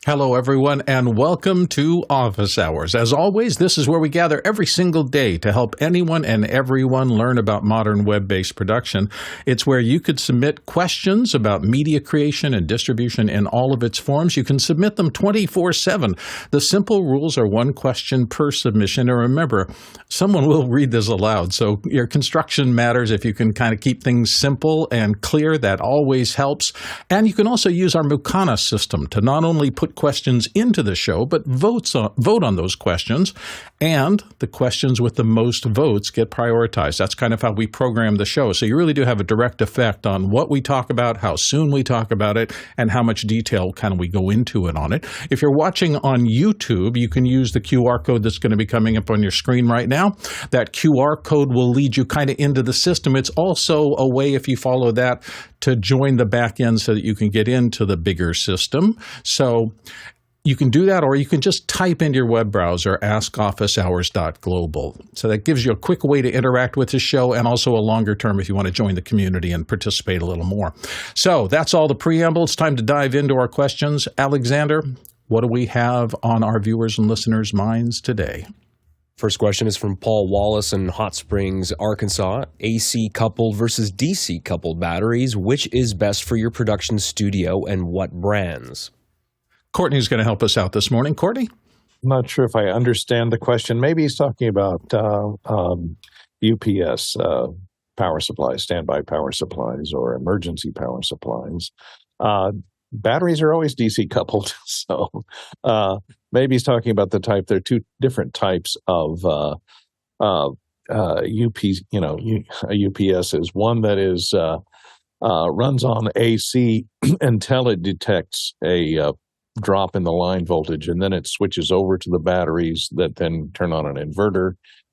Hello, everyone, and welcome to Office Hours. As always, this is where we gather every single day to help anyone and everyone learn about modern web-based production. It's where you could submit questions about media creation and distribution in all of its forms. You can submit them 24/7. The simple rules are one question per submission. And remember, someone will read this aloud, so your construction matters. If you can kind of keep things simple and clear, that always helps. And you can also use our Mukana system to not only put questions into the show, but vote on those questions, and the questions with the most votes get prioritized. That's kind of how we program the show. So you really do have a direct effect on what we talk about, how soon we talk about it, and how much detail kind of we go into it on it. If you're watching on YouTube, you can use the QR code that's going to be coming up on your screen right now. That QR code will lead you kind of into the system. It's also a way, if you follow that, to join the back end so that you can get into the bigger system. So you can do that, or you can just type into your web browser, askofficehours.global. So that gives you a quick way to interact with the show, and also a longer term if you want to join the community and participate a little more. So that's all the preamble. It's time to dive into our questions. Alexander, what do we have on our viewers and listeners' minds today? First question is from Paul Wallace in Hot Springs, Arkansas. AC coupled versus DC coupled batteries. Which is best for your production studio, and what brands? Courtney's going to help us out this morning. Courtney? I'm not sure if I understand the question. Maybe he's talking about UPS power supplies, standby power supplies, or emergency power supplies. Batteries are always DC coupled, so maybe he's talking about the type. There are two different types of UPS. UPS is one that is runs on AC until it detects a drop in the line voltage, and then it switches over to the batteries that then turn on an inverter,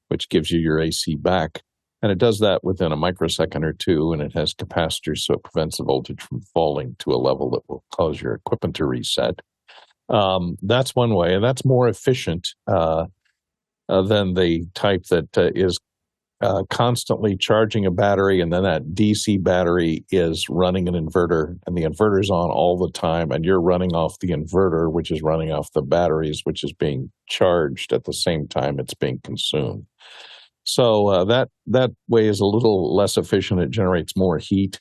which gives you your AC back. And it does that within a microsecond or two, and it has capacitors, so it prevents the voltage from falling to a level that will cause your equipment to reset. That's one way, and that's more efficient than the type that is constantly charging a battery, and then that DC battery is running an inverter, and the inverter's on all the time, and you're running off the inverter, which is running off the batteries, which is being charged at the same time it's being consumed. So that way is a little less efficient. It generates more heat,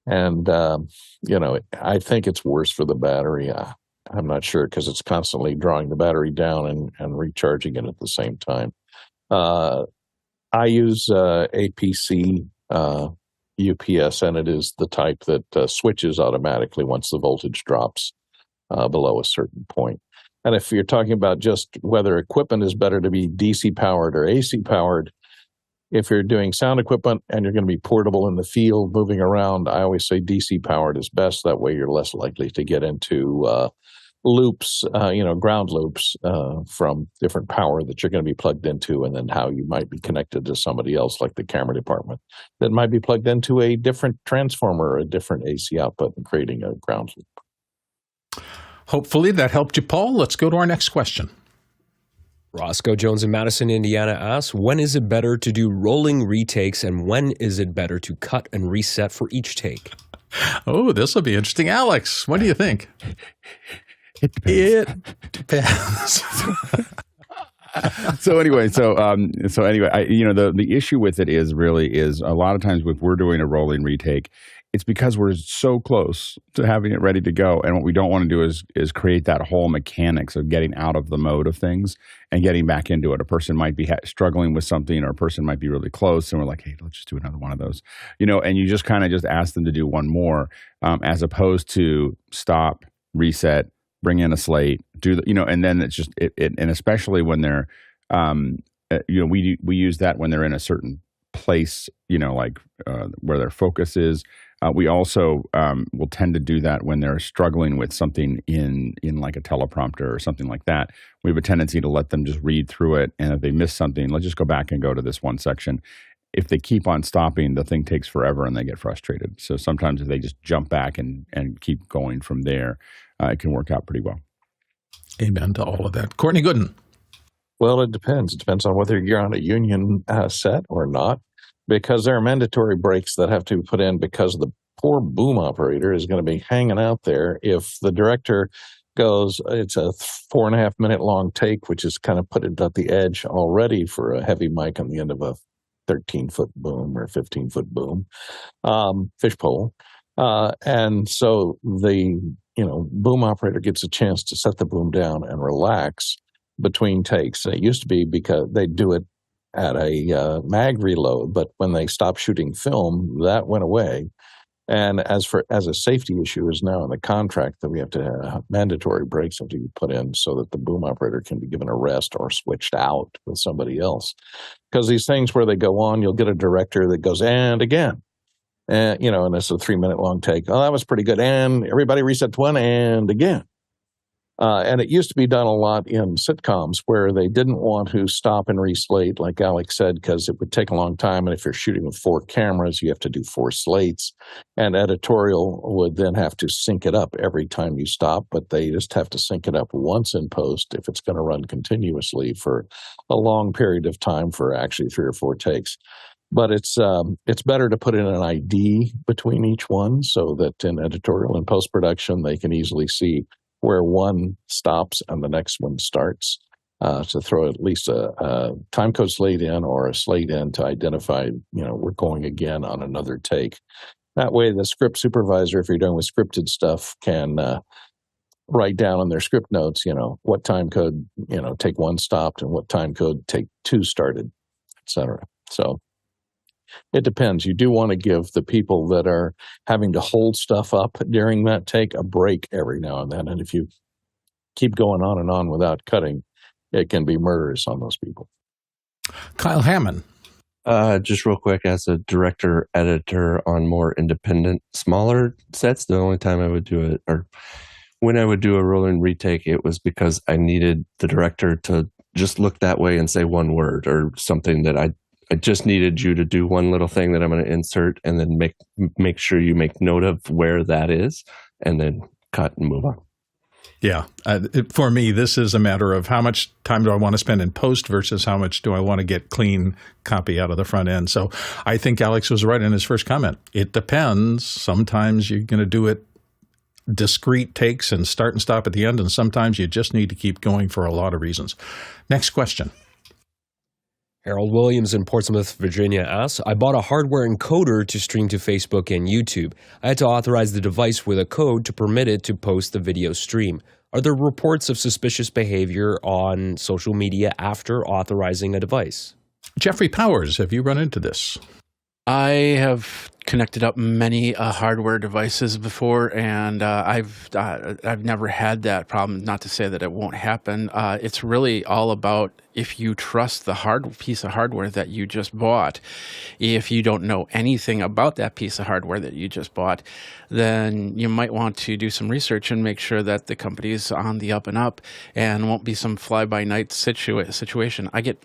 and I think it's worse for the battery. I'm not sure, because it's constantly drawing the battery down and recharging it at the same time. I use APC UPS, and it is the type that switches automatically once the voltage drops below a certain point. And if you're talking about just whether equipment is better to be DC powered or AC powered, if you're doing sound equipment and you're going to be portable in the field, moving around, I always say DC powered is best. That way you're less likely to get into loops, ground loops from different power that you're going to be plugged into, and then how you might be connected to somebody else, like the camera department, that might be plugged into a different transformer or a different AC output, and creating a ground loop. Hopefully that helped you, Paul. Let's go to our next question. Roscoe Jones in Madison, Indiana asks, when is it better to do rolling retakes, and when is it better to cut and reset for each take? Oh, this will be interesting. Alex, what do you think? It depends. So anyway, the issue with it is a lot of times if we're doing a rolling retake, it's because we're so close to having it ready to go, and what we don't want to do is create that whole mechanics of getting out of the mode of things and getting back into it. A person might be struggling with something, or a person might be really close, and we're like, hey, let's just do another one of those, and you just kind of just ask them to do one more, as opposed to stop, reset, bring in a slate, and then it's just and especially when they're, we use that when they're in a certain place, where their focus is. We also will tend to do that when they're struggling with something in like a teleprompter or something like that. We have a tendency to let them just read through it, and if they miss something, let's just go back and go to this one section. If they keep on stopping, the thing takes forever and they get frustrated. So sometimes if they just jump back and keep going from there, it can work out pretty well. Amen to all of that. Courtney Gooden. Well, it depends. It depends on whether you're on a union set or not, because there are mandatory breaks that have to be put in, because the poor boom operator is going to be hanging out there. If the director goes, it's a 4.5-minute long take, which is kind of put it at the edge already for a heavy mic on the end of a 13-foot boom or 15-foot boom, fishpole. And so the boom operator gets a chance to set the boom down and relax between takes. And it used to be because they do it at a mag reload, but when they stopped shooting film, that went away. And as a safety issue is now in the contract that we have to have mandatory breaks have to be put in so that the boom operator can be given a rest or switched out with somebody else. Because these things where they go on, you'll get a director that goes, and again. And, and it's a 3-minute long take. Oh, that was pretty good. And everybody reset to one and again. And it used to be done a lot in sitcoms where they didn't want to stop and reslate, like Alex said, because it would take a long time. And if you're shooting with 4 cameras, you have to do 4 slates. And editorial would then have to sync it up every time you stop, but they just have to sync it up once in post if it's going to run continuously for a long period of time for actually 3 or 4 takes. But it's better to put in an ID between each one so that in editorial and post-production, they can easily see where one stops and the next one starts, to throw at least a time code slate in or a slate in to identify, we're going again on another take. That way, the script supervisor, if you're dealing with scripted stuff, can write down in their script notes, what time code, take 1 stopped and what time code take 2 started, etc. So it depends. You do want to give the people that are having to hold stuff up during that take a break every now and then. And if you keep going on and on without cutting, it can be murderous on those people. Kyle Hammond. Just real quick, as a director editor on more independent, smaller sets, the only time I would do it, or when I would do a rolling retake, it was because I needed the director to just look that way and say one word or something that I just needed you to do one little thing that I'm going to insert and then make sure you make note of where that is and then cut and move on. Yeah. For me, this is a matter of how much time do I want to spend in post versus how much do I want to get clean copy out of the front end. So I think Alex was right in his first comment. It depends. Sometimes you're going to do it discrete takes and start and stop at the end, and sometimes you just need to keep going for a lot of reasons. Next question. Harold Williams in Portsmouth, Virginia asks, I bought a hardware encoder to stream to Facebook and YouTube. I had to authorize the device with a code to permit it to post the video stream. Are there reports of suspicious behavior on social media after authorizing a device? Jeffrey Powers, have you run into this? I have connected up many hardware devices before, and I've never had that problem. Not to say that it won't happen. It's really all about if you trust the piece of hardware that you just bought. If you don't know anything about that piece of hardware that you just bought, then you might want to do some research and make sure that the company is on the up and up and won't be some fly-by-night situation. I get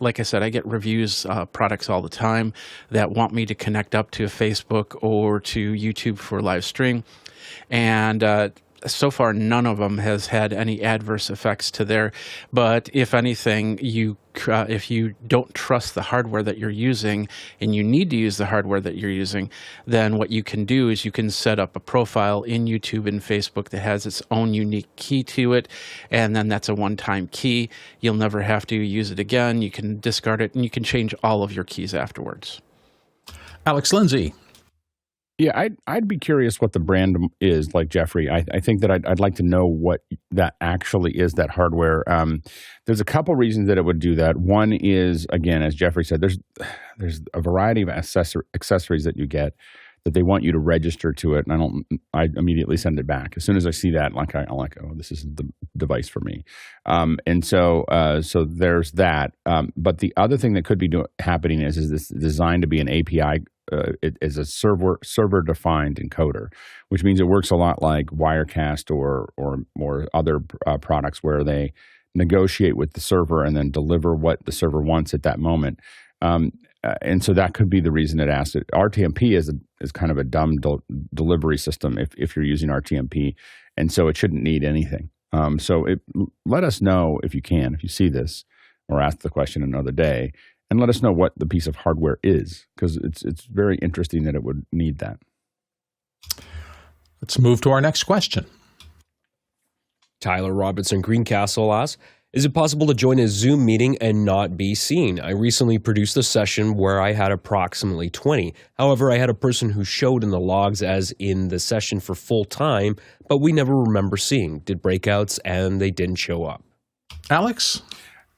reviews, products all the time that want me to connect up to Facebook or to YouTube for live stream. And so far, none of them has had any adverse effects to there. But if anything, if you don't trust the hardware that you're using and you need to use the hardware that you're using, then what you can do is you can set up a profile in YouTube and Facebook that has its own unique key to it. And then that's a one-time key. You'll never have to use it again. You can discard it and you can change all of your keys afterwards. Alex Lindsay. Yeah, I'd be curious what the brand is, like Jeffrey. I think that I'd like to know what that actually is, that hardware. There's a couple reasons that it would do that. One is, again, as Jeffrey said, there's a variety of accessories that you get that they want you to register to it, and I immediately send it back as soon as I see that. I'm like, oh, this is the device for me, and so there's that. But the other thing that could be happening is this designed to be an API. It is a server-defined encoder, which means it works a lot like Wirecast or other products where they negotiate with the server and then deliver what the server wants at that moment. And so that could be the reason it asked it. RTMP is kind of a dumb delivery system if you're using RTMP, and so it shouldn't need anything. So let us know if you see this, or ask the question another day. And let us know what the piece of hardware is, because it's very interesting that it would need that. Let's move to our next question. Tyler Robertson Greencastle asks, is it possible to join a Zoom meeting and not be seen? I recently produced a session where I had approximately 20. However, I had a person who showed in the logs as in the session for full time, but we never remember seeing. Did breakouts and they didn't show up. Alex?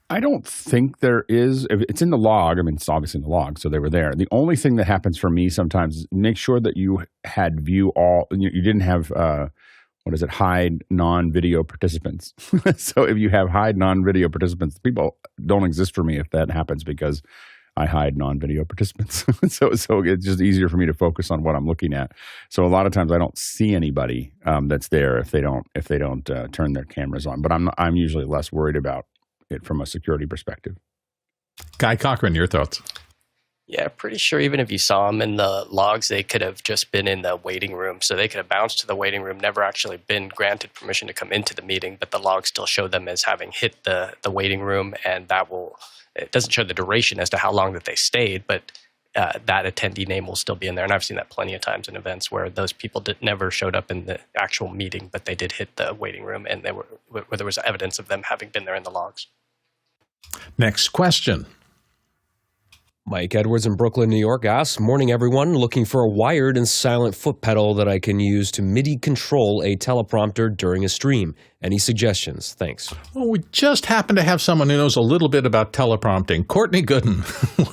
I don't think there is. If it's in the log. I mean, it's obviously in the log, so they were there. The only thing that happens for me sometimes is make sure that you had view all. You didn't have hide non-video participants. So if you have hide non-video participants, people don't exist for me if that happens because I hide non-video participants. so it's just easier for me to focus on what I'm looking at. So a lot of times I don't see anybody that's there if they don't turn their cameras on. But I'm usually less worried about it from a security perspective. Guy Cochran, your thoughts? Yeah, pretty sure even if you saw them in the logs, they could have just been in the waiting room. So they could have bounced to the waiting room, never actually been granted permission to come into the meeting, but the logs still show them as having hit the waiting room, and it doesn't show the duration as to how long that they stayed, but that attendee name will still be in there. And I've seen that plenty of times in events where those people never showed up in the actual meeting, but they did hit the waiting room, and where there was evidence of them having been there in the logs. Next question. Mike Edwards in Brooklyn, New York asks, morning everyone, looking for a wired and silent foot pedal that I can use to MIDI control a teleprompter during a stream. Any suggestions? Thanks. Well, we just happen to have someone who knows a little bit about teleprompting. Courtney Gooden,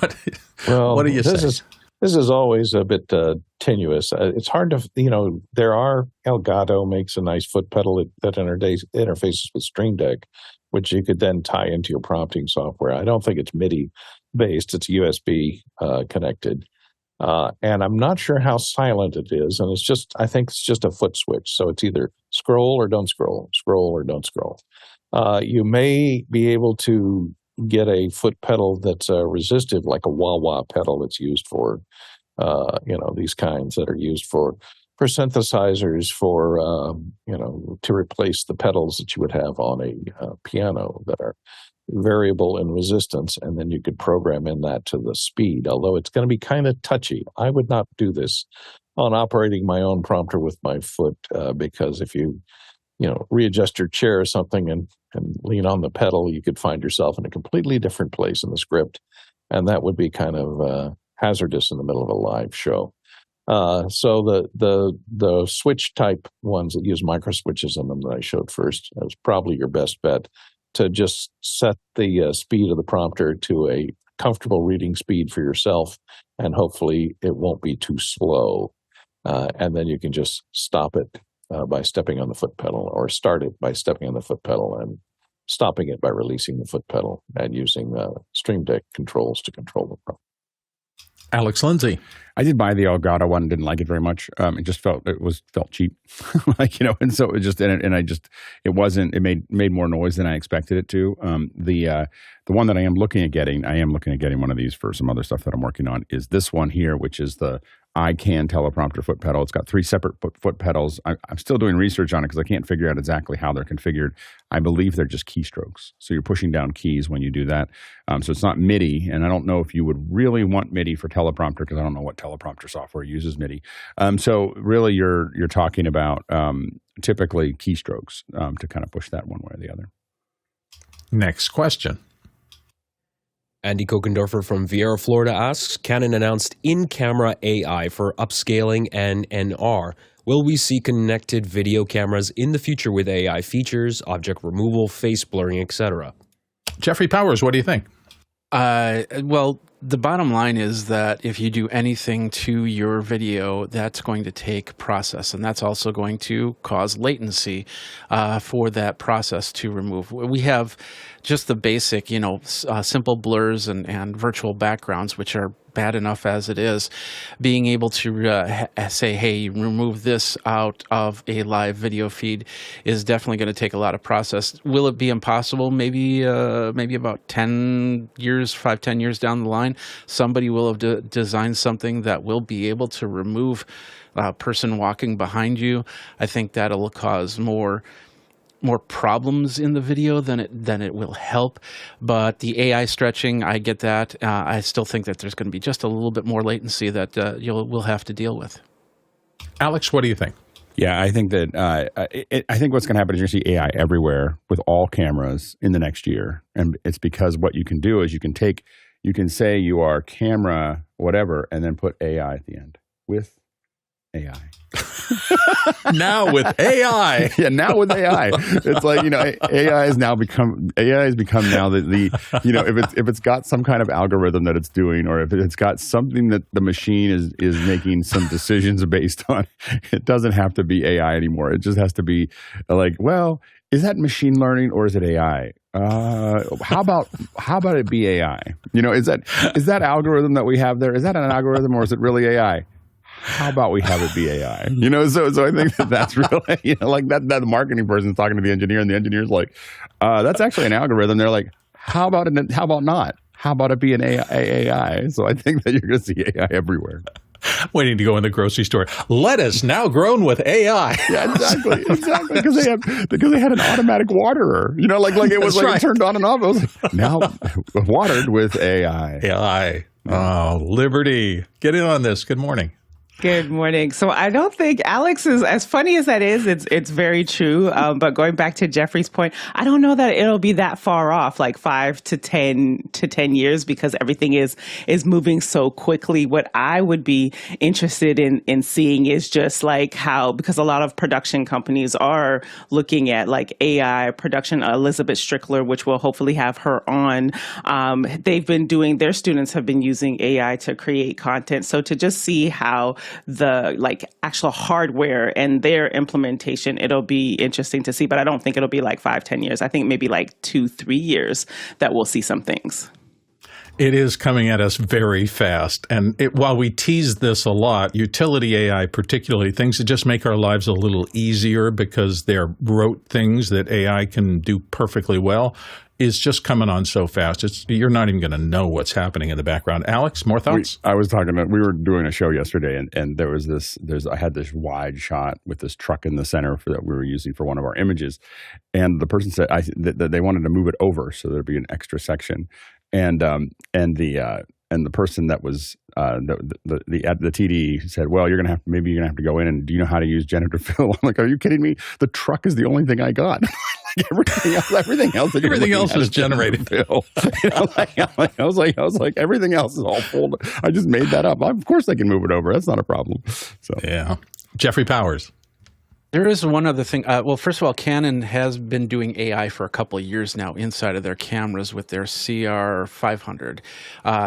what do you say? This is always a bit tenuous. It's hard to, Elgato makes a nice foot pedal that interfaces with Stream Deck, which you could then tie into your prompting software. I don't think it's MIDI based. It's USB connected. And I'm not sure how silent it is. And I think it's just a foot switch. So it's either scroll or don't scroll, scroll or don't scroll. You may be able to get a foot pedal that's resistive, like a wah-wah pedal that's used for, these kinds that are used for synthesizers to replace the pedals that you would have on a piano that are variable in resistance, and then you could program in that to the speed, although it's going to be kind of touchy. I would not do this on operating my own prompter with my foot because if you readjust your chair or something and lean on the pedal, you could find yourself in a completely different place in the script, and that would be kind of hazardous in the middle of a live show. So the switch type ones that use micro switches in them that I showed first is probably your best bet, to just set the speed of the prompter to a comfortable reading speed for yourself, and hopefully it won't be too slow. And then you can just stop it by stepping on the foot pedal, or start it by stepping on the foot pedal and stopping it by releasing the foot pedal and using Stream Deck controls to control the prompter. Alex Lindsay. I did buy the Elgato one, didn't like it very much. It just felt cheap, and so it made more noise than I expected it to. The one that I am looking at getting one of these for some other stuff that I'm working on, is this one here, which is the iCan teleprompter foot pedal. It's got 3 separate foot pedals. I'm still doing research on it because I can't figure out exactly how they're configured. I believe they're just keystrokes. So you're pushing down keys when you do that. So it's not MIDI, and I don't know if you would really want MIDI for teleprompter because I don't know what teleprompter software uses MIDI. So really you're talking about typically keystrokes to kind of push that one way or the other. Next question. Andy Kokendorfer from Viera, Florida asks, Canon announced in-camera AI for upscaling and NR. Will we see connected video cameras in the future with AI features, object removal, face blurring, etc.? Jeffrey Powers, what do you think? Well, the bottom line is that if you do anything to your video, that's going to take process, and that's also going to cause latency for that process to remove. We have just the basic, simple blurs and virtual backgrounds, which are bad enough as it is. Being able to say, hey, remove this out of a live video feed is definitely going to take a lot of process. Will it be impossible? Maybe about 10 years down the line, somebody will have designed something that will be able to remove a person walking behind you. I think that'll cause more problems in the video than it will help. But the AI stretching, I get that. I still think that there's going to be just a little bit more latency that we'll have to deal with. Alex, what do you think? Yeah, I think that I think what's going to happen is you're going to see AI everywhere with all cameras in the next year, and it's because what you can do is you can say you are camera whatever, and then put AI at the end with AI. Now with AI. Yeah, now with AI, it's like, AI has become now the if it's got some kind of algorithm that it's doing, or if it's got something that the machine is making some decisions based on, it doesn't have to be AI anymore. It just has to be like, well, is that machine learning or is it AI? How about it be AI? Is that algorithm that we have there? Is that an algorithm or is it really AI? How about we have it be AI? So I think that's really, like that marketing person's talking to the engineer, and the engineer's like, that's actually an algorithm. They're like, how about not? How about it be an AI? So I think that you're going to see AI everywhere. Waiting to go in the grocery store. Lettuce now grown with AI. Yeah, exactly. Because they had an automatic waterer. Like it was That's like right. it turned on and off. It was like, now watered with AI. AI. Oh, Liberty. Get in on this. Good morning. Good morning. So I don't think Alex is, as funny as that is, it's very true. But going back to Jeffrey's point, I don't know that it'll be that far off, like 5 to 10 years, because everything is moving so quickly. What I would be interested in seeing is just like how, because a lot of production companies are looking at like AI production. Elizabeth Strickler, which we'll hopefully have her on, their students have been using AI to create content. So to just see how the like actual hardware and their implementation, it'll be interesting to see, but I don't think it'll be like 5-10 years. I think maybe like 2-3 years that we'll see some things. It is coming at us very fast. And while we tease this a lot, utility AI, particularly things that just make our lives a little easier because they're rote things that AI can do perfectly well, is just coming on so fast. You're not even going to know what's happening in the background. Alex, more thoughts? We were doing a show yesterday, and there was I had this wide shot with this truck in the center that we were using for one of our images. And the person said that they wanted to move it over so there'd be an extra section. And the person that was the TD said, "Well, you're gonna have to go in, and do you know how to use generative fill?" I'm like, "Are you kidding me? The truck is the only thing I got. everything else is generated fill." I was like, everything else is all full. I just made that up. Of course, I can move it over. That's not a problem. So yeah, Jeffrey Powers. There is one other thing. Well, first of all, Canon has been doing AI for a couple of years now inside of their cameras with their CR500.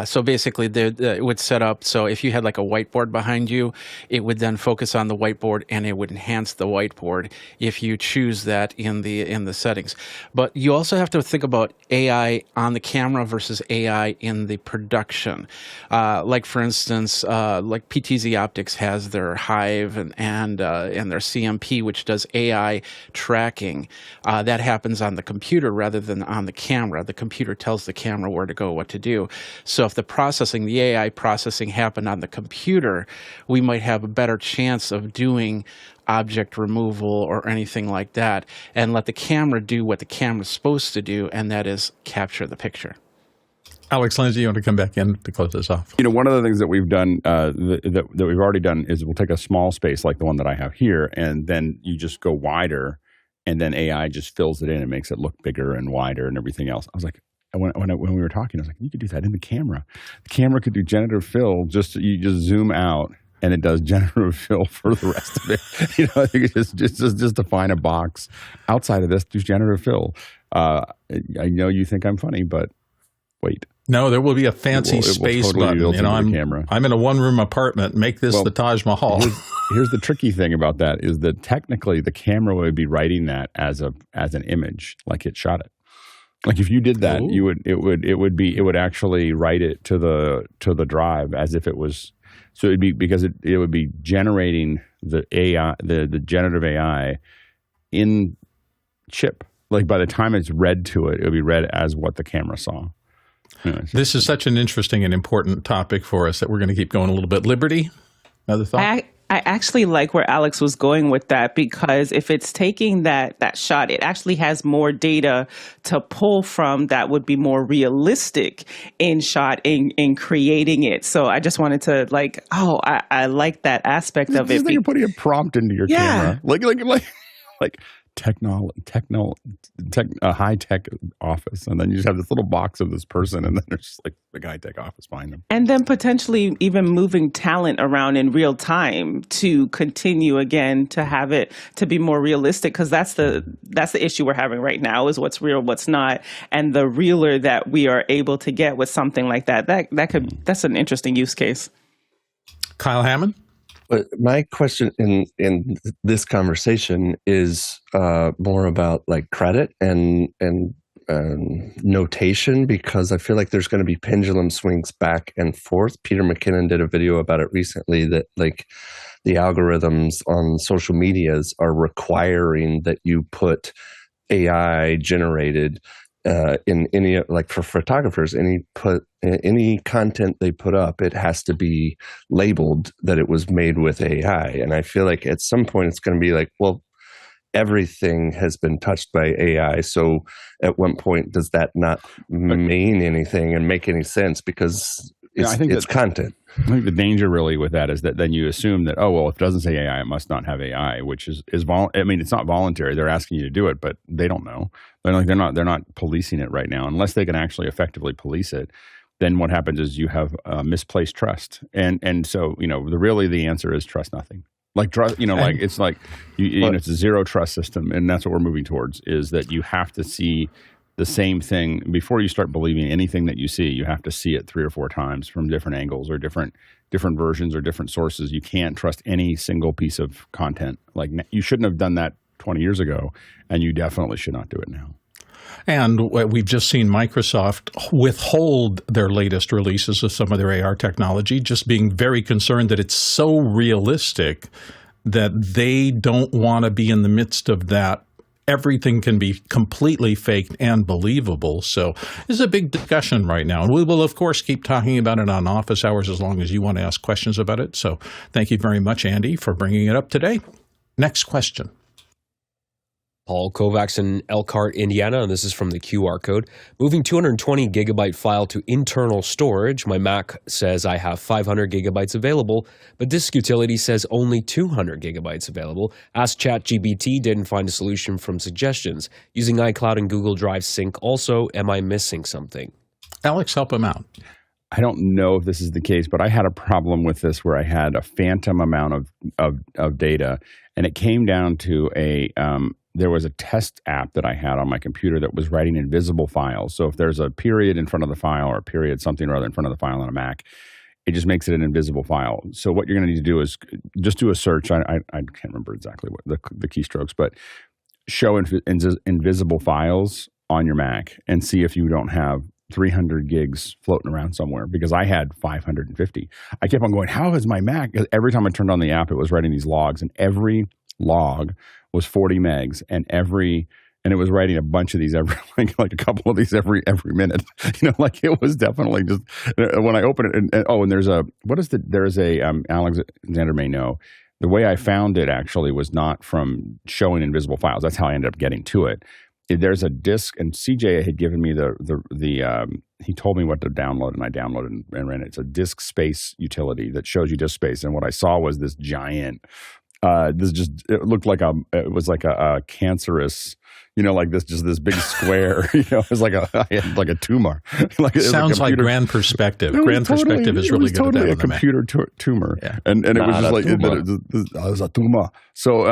So basically, it would set up, so if you had like a whiteboard behind you, it would then focus on the whiteboard and it would enhance the whiteboard if you choose that in the settings. But you also have to think about AI on the camera versus AI in the production. Like for instance, like PTZ Optics has their Hive and their CMP, which does AI tracking. That happens on the computer rather than on the camera. The computer tells the camera where to go, what to do. So if the AI processing happened on the computer, we might have a better chance of doing object removal or anything like that, and let the camera do what the camera's supposed to do, and that is capture the picture. Alex Lindsay, you want to come back in to close this off? One of the things that we've done, that we've already done, is we'll take a small space like the one that I have here, and then you just go wider, and then AI just fills it in and makes it look bigger and wider and everything else. I was like, when we were talking, I was like, you could do that in the camera. The camera could do generative fill. You just zoom out, and it does generative fill for the rest of it. You just define a box. Outside of this, do generative fill. I know you think I'm funny, but wait. No, there will be a fancy space totally button. I'm in a one-room apartment. Make this the Taj Mahal. Here's the tricky thing about that is that technically the camera would be writing that as an image, like it shot it. Like if you did that, it would actually write it to the drive as if it was. So it'd be, because it would be generating the AI, the generative AI in chip. Like by the time it's read to it, it would be read as what the camera saw. Anyways. This is such an interesting and important topic for us that we're going to keep going a little bit. Liberty, another thought? I actually like where Alex was going with that, because if it's taking that shot, it actually has more data to pull from that would be more realistic in shot in creating it. So I just wanted to I like that aspect of it. You're putting a prompt into your camera, like high tech office, and then you just have this little box of this person, and then there's just like big high tech office behind them, and then potentially even moving talent around in real time to continue again to have it to be more realistic, because that's the issue we're having right now, is what's real, what's not, and the realer that we are able to get with something like that's an interesting use case. Kyle Hammond. But my question in this conversation is more about like credit and notation, because I feel like there's going to be pendulum swings back and forth. Peter McKinnon did a video about it recently, that like the algorithms on social medias are requiring that you put AI generated in any, like for photographers, any content they put up, it has to be labeled that it was made with AI. And I feel like at some point it's going to be like, well, everything has been touched by AI. So at one point, does that not mean anything and make any sense? Because it's content. I think the danger really with that is that then you assume that, oh, well, if it doesn't say AI, it must not have AI, which is it's not voluntary. They're asking you to do it, but they don't know. They're not policing it right now. Unless they can actually effectively police it, then what happens is you have misplaced trust. And so, the answer is trust nothing. Like trust, it's like it's a zero trust system, and that's what we're moving towards, is that you have to see the same thing before you start believing anything that you see. You have to see it 3 or 4 times from different angles or different versions or different sources. You can't trust any single piece of content. Like, you shouldn't have done that 20 years ago, and you definitely should not do it now. And we've just seen Microsoft withhold their latest releases of some of their AR technology, just being very concerned that it's so realistic that they don't want to be in the midst of that. Everything can be completely faked and believable. So this is a big discussion right now. And we will, of course, keep talking about it on Office Hours as long as you want to ask questions about it. So thank you very much, Andy, for bringing it up today. Next question. Paul Kovacs in Elkhart, Indiana, and this is from the QR code. Moving 220 gigabyte file to internal storage. My Mac says I have 500 gigabytes available, but Disk Utility says only 200 gigabytes available. Ask ChatGPT, didn't find a solution from suggestions. Using iCloud and Google Drive Sync also, am I missing something? Alex, help him out. I don't know if this is the case, but I had a problem with this where I had a phantom amount of data, and it came down to there was a test app that I had on my computer that was writing invisible files. So if there's a period in front of the file or a period something or other in front of the file on a Mac, it just makes it an invisible file. So what you're going to need to do is just do a search. I can't remember exactly what the keystrokes, but show invisible files on your Mac and see if you don't have 300 gigs floating around somewhere, because I had 550. I kept on going, how is my Mac? Every time I turned on the app, it was writing these logs, and every log was 40 megs, and it was writing a bunch of these every like a couple of these every minute. It was definitely just when I open it. And there's Alexander may know, the way I found it actually was not from showing invisible files. That's how I ended up getting to it. There's a disk, and CJ had given me he told me what to download, and I downloaded and ran it. It's a disk space utility that shows you disk space, and what I saw was this giant. It looked like it was like a cancerous, this big square, it was I had like a tumor. Sounds like Grand Perspective. Grand Perspective is really good totally at that. A computer tumor. Yeah. And it was just like, it was a tumor. So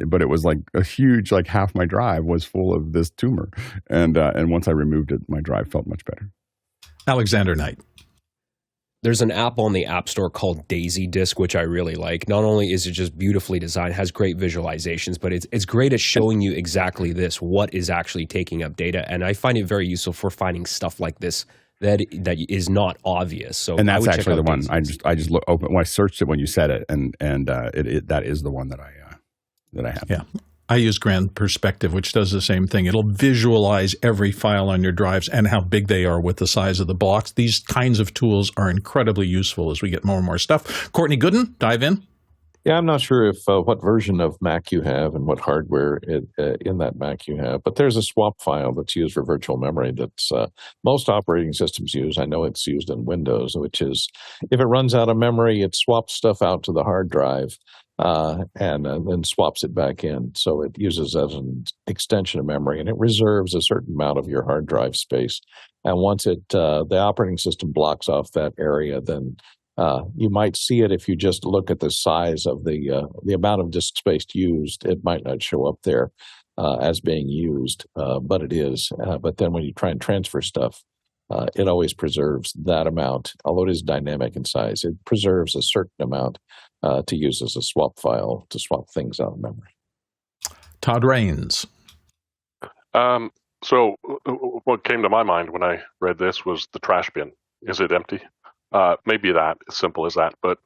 but it was like a huge, like half my drive was full of this tumor. And once I removed it, my drive felt much better. Alexander Knight. There's an app on the App Store called Daisy Disk, which I really like. Not only is it just beautifully designed, has great visualizations, but it's great at showing you exactly what is actually taking up data. And I find it very useful for finding stuff like this that is not obvious. So, and that's actually the one I just open when I searched it when you said it, and that is the one that I have. Yeah. I use Grand Perspective, which does the same thing. It'll visualize every file on your drives and how big they are with the size of the blocks. These kinds of tools are incredibly useful as we get more and more stuff. Courtney Gooden, dive in. Yeah, I'm not sure if what version of Mac you have and what hardware in that Mac you have, but there's a swap file that's used for virtual memory that's most operating systems use. I know it's used in Windows, which is if it runs out of memory, it swaps stuff out to the hard drive and then swaps it back in. So it uses as an extension of memory, and it reserves a certain amount of your hard drive space. And once the operating system blocks off that area, then you might see it if you just look at the size of the amount of disk space used. It might not show up there as being used, but it is. But then when you try and transfer stuff, it always preserves that amount. Although it is dynamic in size, it preserves a certain amount to use as a swap file to swap things out of memory. Todd Rains. So what came to my mind when I read this was the trash bin. Is it empty? Maybe that, as simple as that. But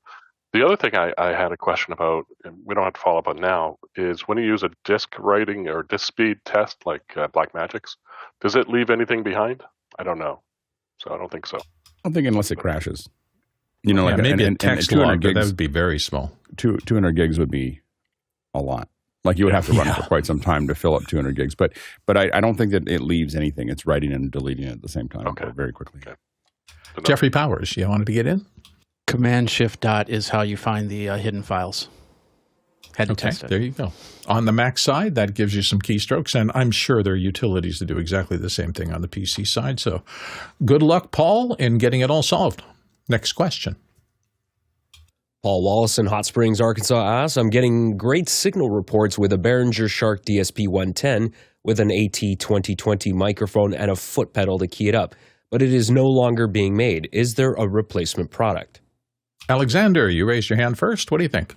the other thing I had a question about, and we don't have to follow up on now, is when you use a disk writing or disk speed test like Blackmagic's, does it leave anything behind? I don't know. So I don't think so. I don't think unless it crashes. You know, Yeah, like maybe a and text 200 log, but that gigs, would be very small. 200 gigs would be a lot. Like you would have to run it for quite some time to fill up 200 gigs. But I don't think that it leaves anything. It's writing and deleting it at the same time very quickly. Okay. Jeffrey Powers, you wanted to get in? Command-Shift- is how you find the hidden files. Had to test it. There you go. On the Mac side, that gives you some keystrokes, and I'm sure there are utilities to do exactly the same thing on the PC side. So good luck, Paul, in getting it all solved. Next question. Paul Wallace in Hot Springs, Arkansas asks, I'm getting great signal reports with a Behringer Shark DSP-110 with an AT2020 microphone and a foot pedal to key it up, but it is no longer being made. Is there a replacement product? Alexander, you raised your hand first. What do you think?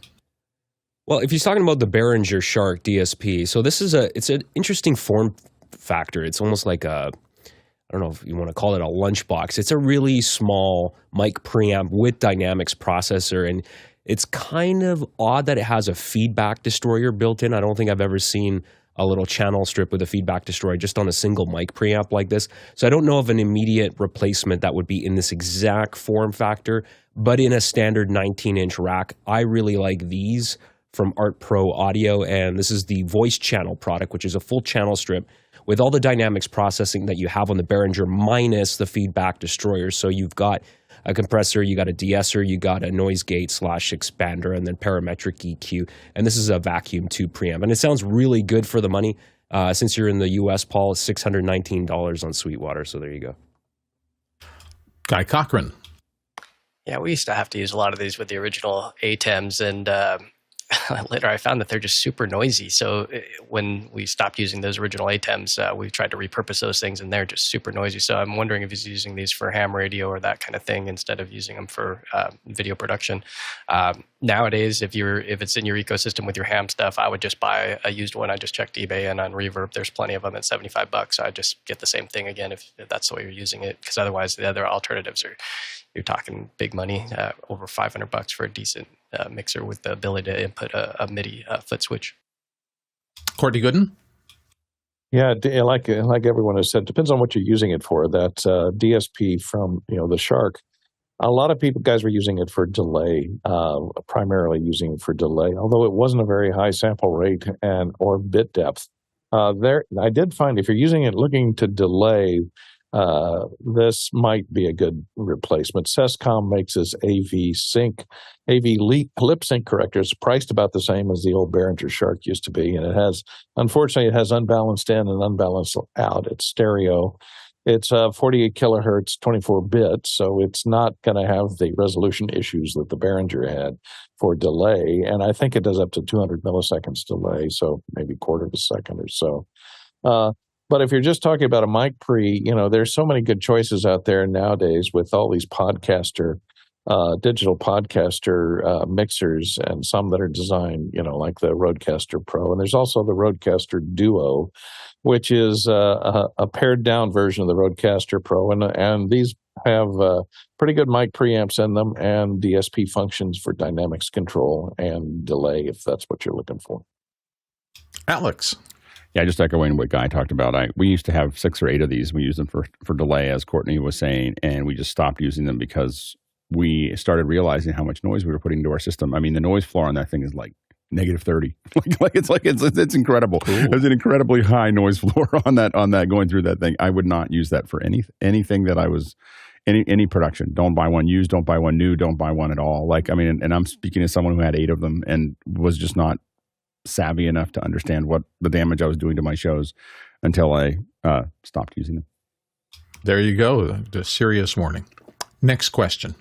Well, if he's talking about the Behringer Shark DSP, so it's an interesting form factor. It's almost like I don't know if you want to call it a lunchbox. It's a really small mic preamp with Dynamics processor, and it's kind of odd that it has a feedback destroyer built in. I don't think I've ever seen a little channel strip with a feedback destroyer just on a single mic preamp like this. So I don't know of an immediate replacement that would be in this exact form factor, but in a standard 19-inch rack, I really like these from Art Pro Audio, and this is the voice channel product, which is a full channel strip with all the Dynamics processing that you have on the Behringer minus the feedback destroyer. So you've got a compressor, you got a de-esser, you got a noise gate / expander, and then parametric EQ. And this is a vacuum tube preamp. And it sounds really good for the money. Since you're in the US, Paul, it's $619 on Sweetwater. So there you go. Guy Cochran. Yeah, we used to have to use a lot of these with the original ATEMs, and later I found that they're just super noisy. So when we stopped using those original ATEMs, we tried to repurpose those things, and they're just super noisy. So I'm wondering if he's using these for ham radio or that kind of thing instead of using them for video production. Nowadays, if it's in your ecosystem with your ham stuff, I would just buy a used one. I just checked eBay, and on Reverb, there's plenty of them at $75. So I just get the same thing again if that's the way you're using it, because otherwise the other alternatives are, you're talking big money, over $500 for a decent mixer with the ability to input a MIDI foot switch. Courtney Gooden? Yeah, like everyone has said, depends on what you're using it for. That DSP from the Shark, a lot of guys were using it for delay, primarily using it for delay. Although it wasn't a very high sample rate or bit depth. I did find if you're using it looking to delay, this might be a good replacement. Sescom makes this AV lip sync corrector. It's priced about the same as the old Behringer Shark used to be, and unfortunately, it has unbalanced in and unbalanced out. It's stereo. It's 48 kilohertz, 24 bits, so it's not going to have the resolution issues that the Behringer had for delay. And I think it does up to 200 milliseconds delay, so maybe quarter of a second or so. But if you're just talking about a mic pre, there's so many good choices out there nowadays with all these digital podcaster mixers, and some that are designed, like the Rodecaster Pro. And there's also the Rodecaster Duo, which is a pared down version of the Rodecaster Pro. And these have pretty good mic preamps in them and DSP functions for dynamics control and delay, if that's what you're looking for. Alex. Yeah, just echoing what Guy talked about. We used to have 6 or 8 of these. We used them for delay, as Courtney was saying, and we just stopped using them because we started realizing how much noise we were putting into our system. I mean, the noise floor on that thing is like -30. It's incredible. Cool. There's an incredibly high noise floor on that going through that thing. I would not use that for anything that I was any production. Don't buy one used. Don't buy one new. Don't buy one at all. And I'm speaking as someone who had 8 of them and was just not savvy enough to understand what the damage I was doing to my shows until I stopped using them. There you go. The serious warning. Next question.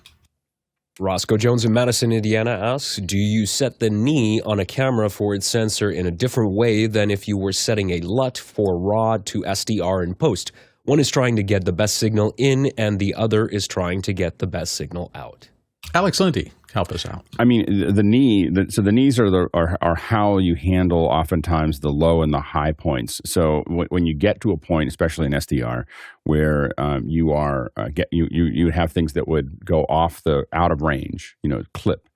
Roscoe Jones in Madison, Indiana asks, do you set the knee on a camera for its sensor in a different way than if you were setting a LUT for RAW to SDR in post? One is trying to get the best signal in, and the other is trying to get the best signal out. Alex Lindy, help us out. I mean, the knees are how you handle oftentimes the low and the high points. So when you get to a point, especially in SDR, where you are you have things that would go out of range, clip.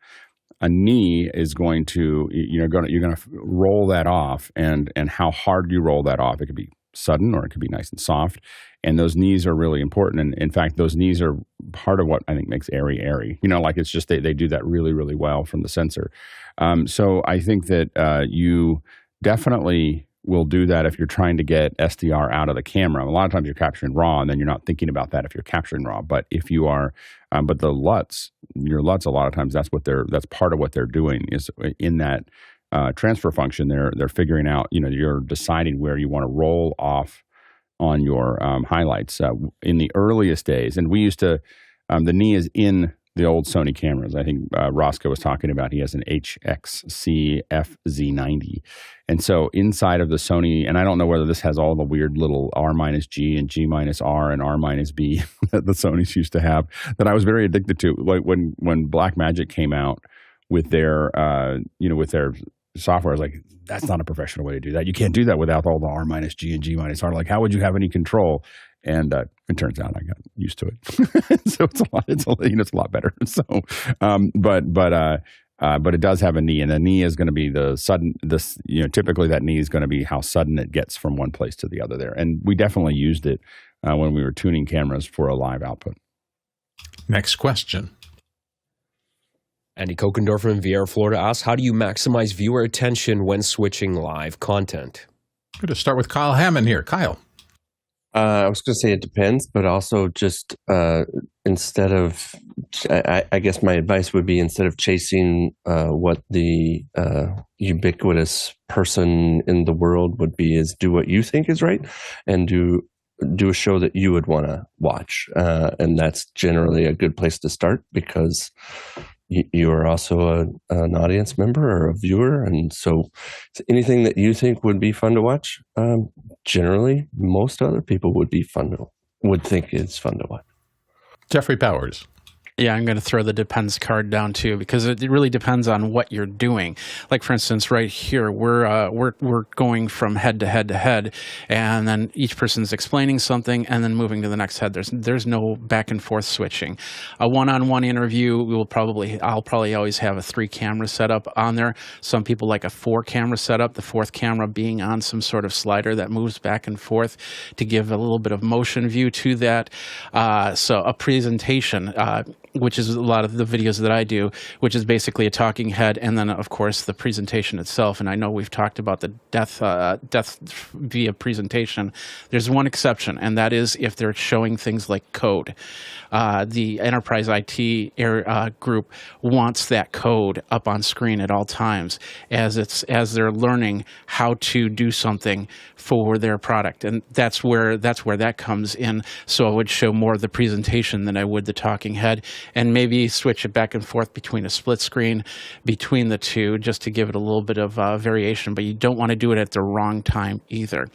A knee is going to you're going to roll that off, and how hard you roll that off. It could be sudden or it could be nice and soft, and those knees are really important. And in fact, those knees are part of what I think makes airy. It's just they do that really, really well from the sensor. So I think that you definitely will do that if you're trying to get SDR out of the camera. A lot of times you're capturing RAW, and then you're not thinking about that if you're capturing RAW. But if you are, but the LUTs, your LUTs, a lot of times that's part of what they're doing is in that transfer function. They're figuring out, you're deciding where you want to roll off on your highlights. In the earliest days, and we used to, the knee is in the old Sony cameras. I think Roscoe was talking about, he has an HXC FZ90. And so inside of the Sony, and I don't know whether this has all the weird little R-G and G-R and R-B that the Sonys used to have, that I was very addicted to. Like when Blackmagic came out with their, with their software, I was like, that's not a professional way to do that. You can't do that without all the R-G and G-R. Like, how would you have any control? And it turns out I got used to it. So it's a lot better. So, but it does have a knee, and the knee is going to be typically that knee is going to be how sudden it gets from one place to the other there. And we definitely used it when we were tuning cameras for a live output. Next question. Andy Kokendorfer in Vieira, Florida asks, how do you maximize viewer attention when switching live content? Good to start with Kyle Hammond here. Kyle. I was going to say it depends, but also just instead of, I guess my advice would be, instead of chasing what the ubiquitous person in the world would be, is do what you think is right and do a show that you would want to watch. And that's generally a good place to start, because you are also an audience member or a viewer. And so anything that you think would be fun to watch, generally most other people would think it's fun to watch. Jeffrey Powers. Yeah, I'm going to throw the depends card down too, because it really depends on what you're doing. Like, for instance, right here, we're going from head to head to head, and then each person's explaining something and then moving to the next head. There's no back and forth switching. A one-on-one interview, I'll probably always have a 3-camera setup on there. Some people like a 4-camera setup, the 4th camera being on some sort of slider that moves back and forth to give a little bit of motion view to that. So a presentation, which is a lot of the videos that I do, which is basically a talking head, and then, of course, the presentation itself. And I know we've talked about the death via presentation. There's one exception, and that is if they're showing things like code. The enterprise IT group wants that code up on screen at all times as they're learning how to do something for their product, and that's where that comes in. So I would show more of the presentation than I would the talking head, and maybe switch it back and forth between a split screen between the two, just to give it a little bit of variation. But you don't want to do it at the wrong time either.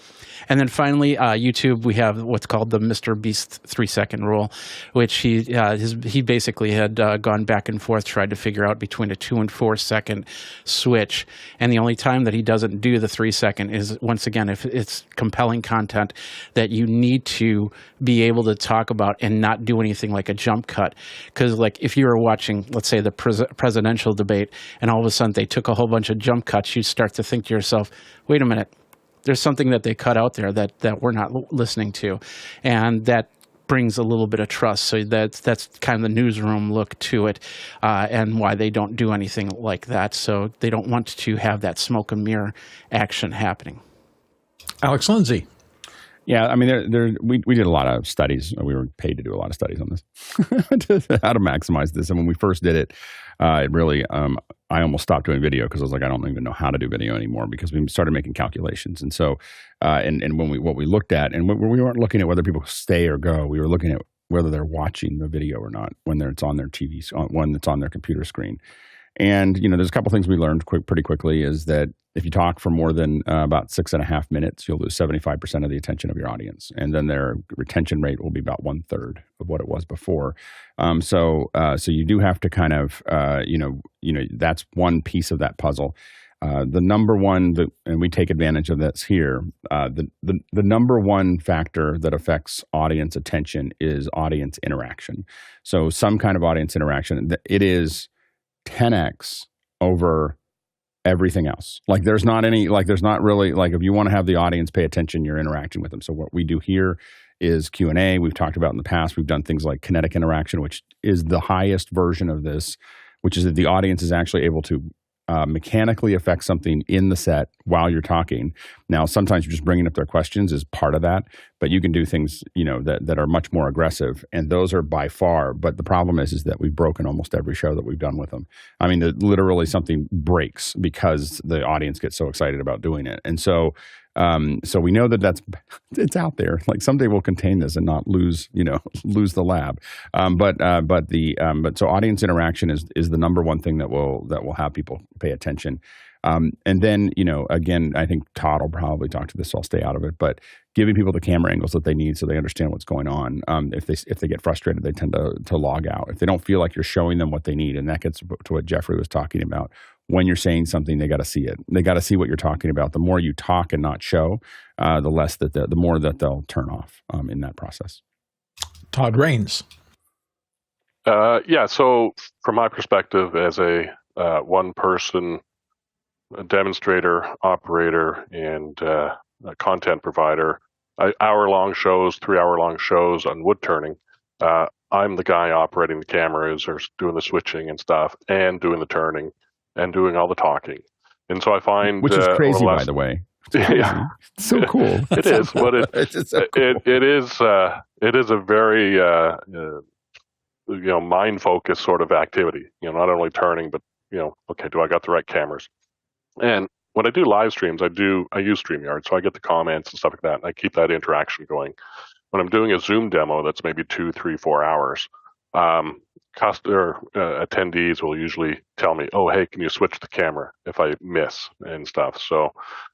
And then finally, YouTube, we have what's called the Mr. Beast 3-second rule, which he basically had gone back and forth, tried to figure out between a 2 and 4 second switch. And the only time that he doesn't do the 3-second is, once again, if it's compelling content that you need to be able to talk about and not do anything like a jump cut. because like if you were watching, let's say, the presidential debate, and all of a sudden they took a whole bunch of jump cuts, you start to think to yourself, wait a minute, there's something that they cut out there that we're not listening to, and that brings a little bit of trust. So that's kind of the newsroom look to it, and why they don't do anything like that. So they don't want to have that smoke and mirror action happening. Alex Lindsay. Yeah, I mean, we did a lot of studies. We were paid to do a lot of studies on this, how to maximize this. And when we first did it, it really, I almost stopped doing video because I was like, I don't even know how to do video anymore, because we started making calculations. And so, and what we looked at, and we weren't looking at whether people stay or go. We were looking at whether they're watching the video or not when it's on their TV, when it's on their computer screen. And, there's a couple things we learned pretty quickly is that if you talk for more than about 6.5 minutes, you'll lose 75% of the attention of your audience. And then their retention rate will be about 1/3 of what it was before. So you do have to kind of, that's one piece of that puzzle. The number one, and we take advantage of this here, the number one factor that affects audience attention is audience interaction. So some kind of audience interaction, it is 10x over everything else. Like there's not really, like if you want to have the audience pay attention, you're interacting with them. So what we do here is Q&A. We've talked about in the past, we've done things like kinetic interaction, which is the highest version of this, which is that the audience is actually able to mechanically affect something in the set while you're talking. Now, sometimes you're just bringing up their questions is part of that, but you can do things, that are much more aggressive, and those are by far. But the problem is that we've broken almost every show that we've done with them. I mean, literally something breaks because the audience gets so excited about doing it, and so we know that it's out there. Like someday we'll contain this and not lose the lab. But so audience interaction is the number one thing that will have people pay attention. And then, again, I think Todd will probably talk to this, so I'll stay out of it, but giving people the camera angles that they need so they understand what's going on. If they get frustrated, they tend to log out. If they don't feel like you're showing them what they need, and that gets to what Jeffrey was talking about. When you're saying something, they got to see it. They got to see what you're talking about. The more you talk and not show, the more that they'll turn off in that process. Todd Rains. So from my perspective as a one-person demonstrator, operator, and a content provider, hour-long shows, 3-hour-long shows on wood turning, I'm the guy operating the cameras or doing the switching and stuff and doing the turning and doing all the talking. And so I find... Which is crazy, by the way. Yeah. It's so cool. It is, but it is a very mind-focused sort of activity. Not only turning, but okay, do I got the right cameras? And when I do live streams, I use StreamYard, so I get the comments and stuff like that, and I keep that interaction going. When I'm doing a Zoom demo that's maybe 2, 3, 4 hours, attendees will usually tell me, oh, hey, can you switch the camera if I miss and stuff. So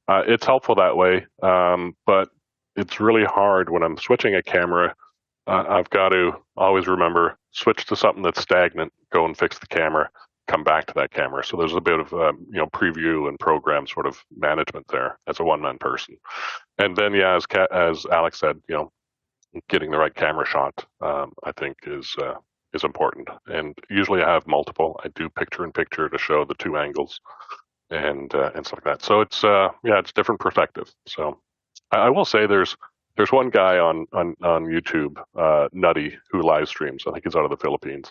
it's helpful that way, but it's really hard when I'm switching a camera. I've got to always remember, switch to something that's stagnant, go and fix the camera, come back to that camera. So there's a bit of preview and program sort of management there as a one-man person. And then as Alex said, getting the right camera shot, I think is important. And usually I have multiple. I do picture-in-picture to show the two angles and stuff like that. So it's different perspective. So I will say there's one guy on YouTube, Nutty, who live streams. I think he's out of the Philippines.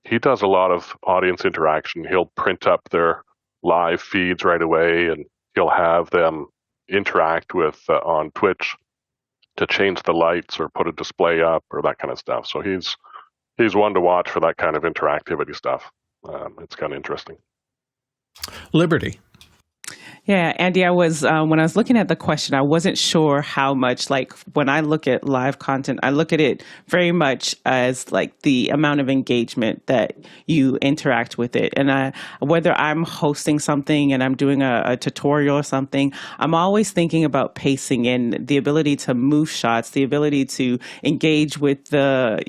He does a lot of audience interaction. He'll print up their live feeds right away, and he'll have them interact with on Twitch to change the lights or put a display up or that kind of stuff. So he's one to watch for that kind of interactivity stuff. It's kind of interesting. Liberty. Yeah, Andy, I was when I was looking at the question, I wasn't sure how much, like when I look at live content, I look at it very much as like the amount of engagement that you interact with it. And whether I'm hosting something and I'm doing a tutorial or something, I'm always thinking about pacing and the ability to move shots, the ability to engage with the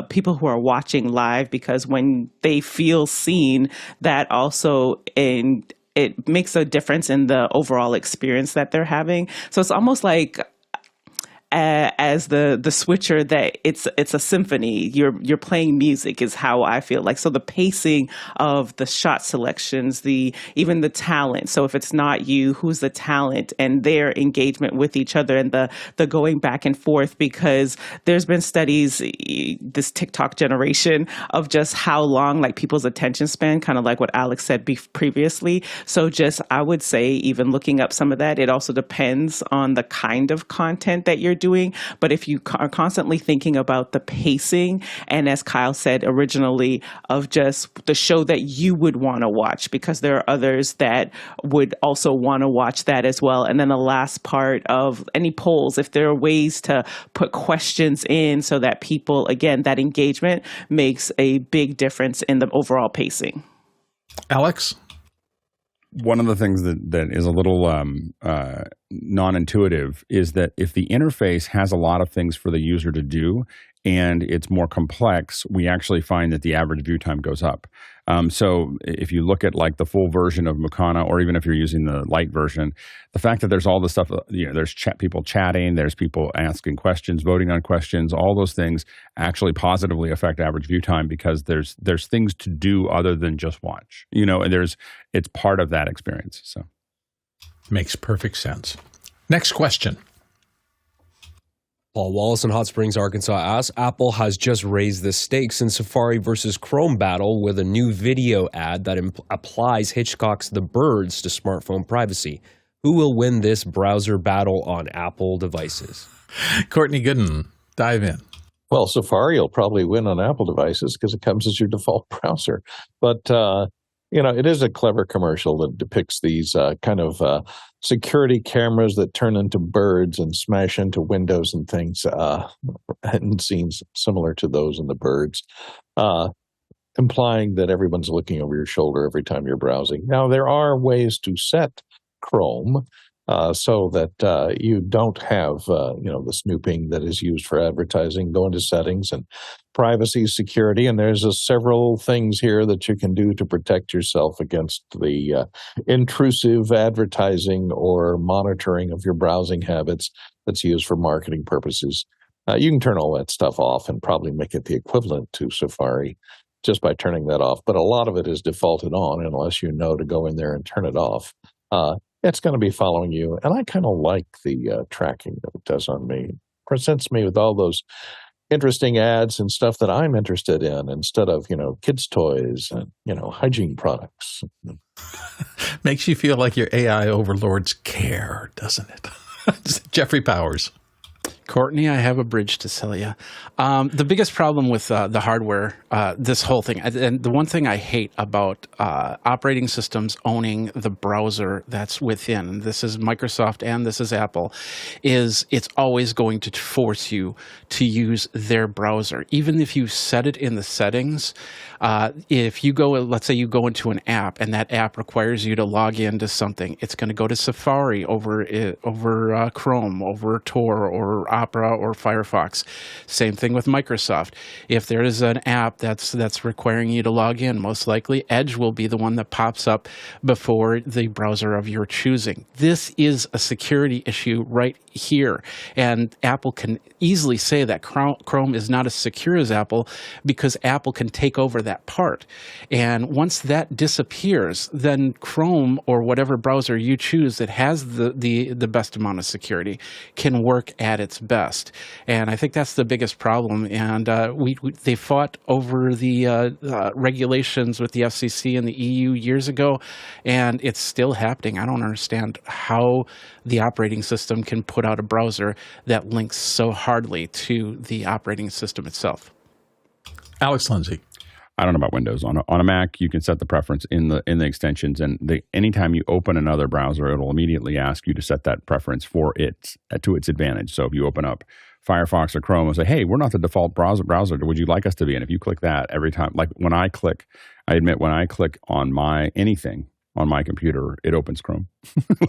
people who are watching live, because when they feel seen, that also it makes a difference in the overall experience that they're having. So it's almost like as the switcher, that it's a symphony. You're playing music is how I feel like. So the pacing of the shot selections, even the talent. So if it's not you, who's the talent, and their engagement with each other, and the going back and forth, because there's been studies, this TikTok generation, of just how long like people's attention span, kind of like what Alex said previously. So just, I would say, even looking up some of that, it also depends on the kind of content that you're doing. But if you are constantly thinking about the pacing, and as Kyle said originally, of just the show that you would want to watch, because there are others that would also want to watch that as well. And then the last part of any polls, if there are ways to put questions in so that people, again, that engagement makes a big difference in the overall pacing. Alex? One of the things that is a little non-intuitive is that if the interface has a lot of things for the user to do and it's more complex, we actually find that the average view time goes up. So if you look at like the full version of Mukana, or even if you're using the light version, the fact that there's all this stuff, there's people chatting, there's people asking questions, voting on questions, all those things actually positively affect average view time, because there's things to do other than just watch, and it's part of that experience. So makes perfect sense. Next question. Paul Wallace in Hot Springs, Arkansas asks, Apple has just raised the stakes in Safari versus Chrome battle with a new video ad that applies Hitchcock's The Birds to smartphone privacy. Who will win this browser battle on Apple devices? Courtney Gooden, dive in. Well, Safari will probably win on Apple devices because it comes as your default browser. But, it is a clever commercial that depicts these kind of security cameras that turn into birds and smash into windows and things, and scenes similar to those in the birds, implying that everyone's looking over your shoulder every time you're browsing. Now, there are ways to set Chrome so that you don't have, the snooping that is used for advertising. Go into settings and privacy, security, and there's several things here that you can do to protect yourself against the intrusive advertising or monitoring of your browsing habits that's used for marketing purposes. You can turn all that stuff off and probably make it the equivalent to Safari just by turning that off. But a lot of it is defaulted on unless you know to go in there and turn it off. It's going to be following you. And I kind of like the tracking that it does on me. It presents me with all those interesting ads and stuff that I'm interested in, instead of, kids' toys and, hygiene products. Makes you feel like your AI overlords care, doesn't it? Jeffrey Powers. Courtney, I have a bridge to sell you. The biggest problem with the hardware, this whole thing, and the one thing I hate about operating systems owning the browser that's within, this is Microsoft and this is Apple, is it's always going to force you to use their browser. Even if you set it in the settings, if you go, let's say you go into an app and that app requires you to log into something, it's going to go to Safari over Chrome, over Tor, or Opera, or Firefox. Same thing with Microsoft. If there is an app that's requiring you to log in, most likely Edge will be the one that pops up before the browser of your choosing. This is a security issue right here, and Apple can easily say that Chrome is not as secure as Apple because Apple can take over that part. And once that disappears, then Chrome, or whatever browser you choose that has the best amount of security, can work at its best. And I think that's the biggest problem. And they fought over the regulations with the FCC and the EU years ago, and it's still happening. I don't understand how the operating system can put out a browser that links so hardly to the operating system itself. Alex Lindsay. I don't know about Windows. On a Mac, you can set the preference in the extensions, and anytime you open another browser, it'll immediately ask you to set that preference for it to its advantage. So if you open up Firefox or Chrome and say, "Hey, we're not the default browser. Would you like us to be?" And if you click that every time, like when I click on anything on my computer, it opens Chrome.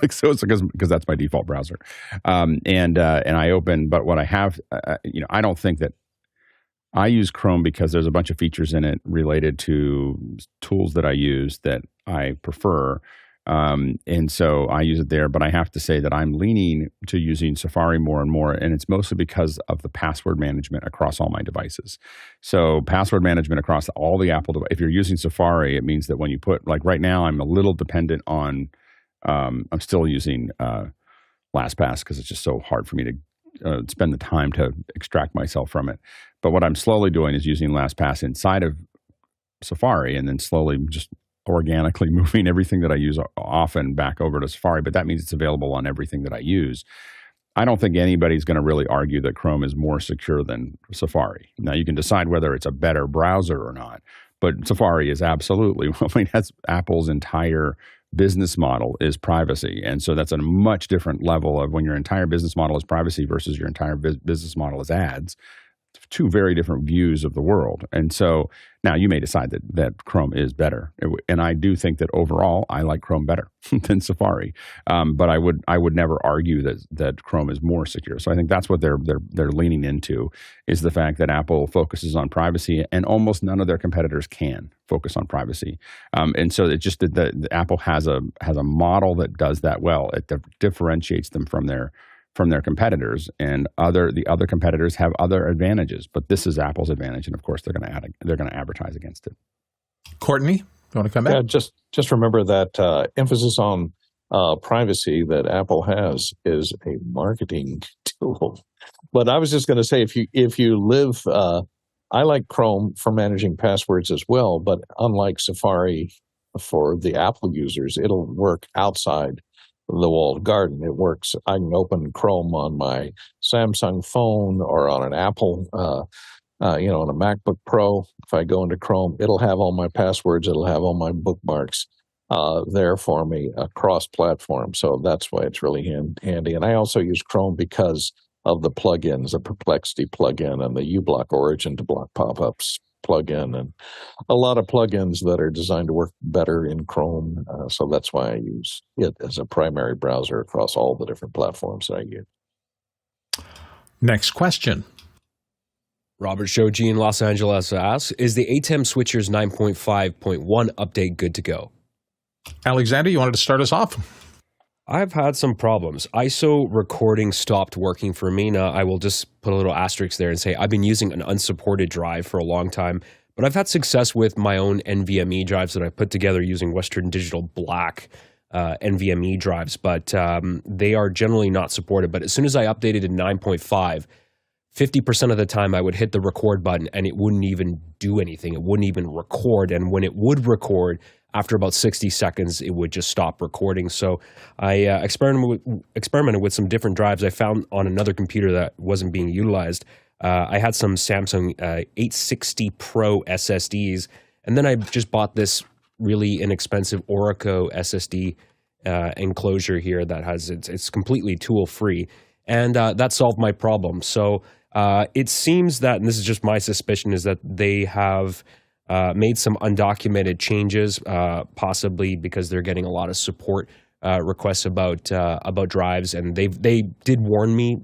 It's because that's my default browser. And I open, but what I have, I don't think that. I use Chrome because there's a bunch of features in it related to tools that I use that I prefer. And so I use it there, but I have to say that I'm leaning to using Safari more and more, and it's mostly because of the password management across all my devices. So password management across all the Apple devices. If you're using Safari, it means that when you put, like right now, I'm a little dependent on, I'm still using LastPass because it's just so hard for me to spend the time to extract myself from it. But what I'm slowly doing is using LastPass inside of Safari and then slowly just organically moving everything that I use often back over to Safari, but that means it's available on everything that I use. I don't think anybody's going to really argue that Chrome is more secure than Safari. Now, you can decide whether it's a better browser or not, but Safari is absolutely, I mean, that's Apple's entire business model is privacy. And so that's a much different level of when your entire business model is privacy versus your entire business model is ads. Two very different views of the world. And so now you may decide that Chrome is better. And I do think that overall I like Chrome better than Safari. But I would never argue that Chrome is more secure. So I think that's what they're leaning into, is the fact that Apple focuses on privacy and almost none of their competitors can focus on privacy. And so it just the Apple has a model that does that well. It differentiates them from their competitors, and the other competitors have other advantages, but this is Apple's advantage, and of course they're going to advertise against it. Courtney, you want to come back? Yeah, just remember that emphasis on privacy that Apple has is a marketing tool. But I was just going to say, if you live, I like Chrome for managing passwords as well, but unlike Safari for the Apple users, it'll work outside the walled garden. It works. I can open Chrome on my Samsung phone or on an Apple, on a MacBook Pro. If I go into Chrome, it'll have all my passwords. It'll have all my bookmarks there for me across platform. So that's why it's really handy. And I also use Chrome because of the plugins, the Perplexity plugin and the uBlock Origin to block pop-ups plugin, and a lot of plugins that are designed to work better in Chrome. So that's why I use it as a primary browser across all the different platforms that I use. Next question. Robert Shoji in Los Angeles asks, is the ATEM Switchers 9.5.1 update good to go? Alexander, you wanted to start us off? I've had some problems. ISO recording stopped working for me. Now, I will just put a little asterisk there and say I've been using an unsupported drive for a long time, but I've had success with my own NVMe drives that I put together using Western Digital Black NVMe drives, but they are generally not supported. But as soon as I updated to 9.5, 50% of the time I would hit the record button and it wouldn't even do anything. It wouldn't even record. And when it would record, after about 60 seconds, it would just stop recording. So I experimented with some different drives I found on another computer that wasn't being utilized. I had some Samsung 860 Pro SSDs, and then I just bought this really inexpensive Orico SSD enclosure here that has it's completely tool-free, and that solved my problem. So it seems that, and this is just my suspicion, is that they have made some undocumented changes, possibly because they're getting a lot of support requests about drives, and they did warn me.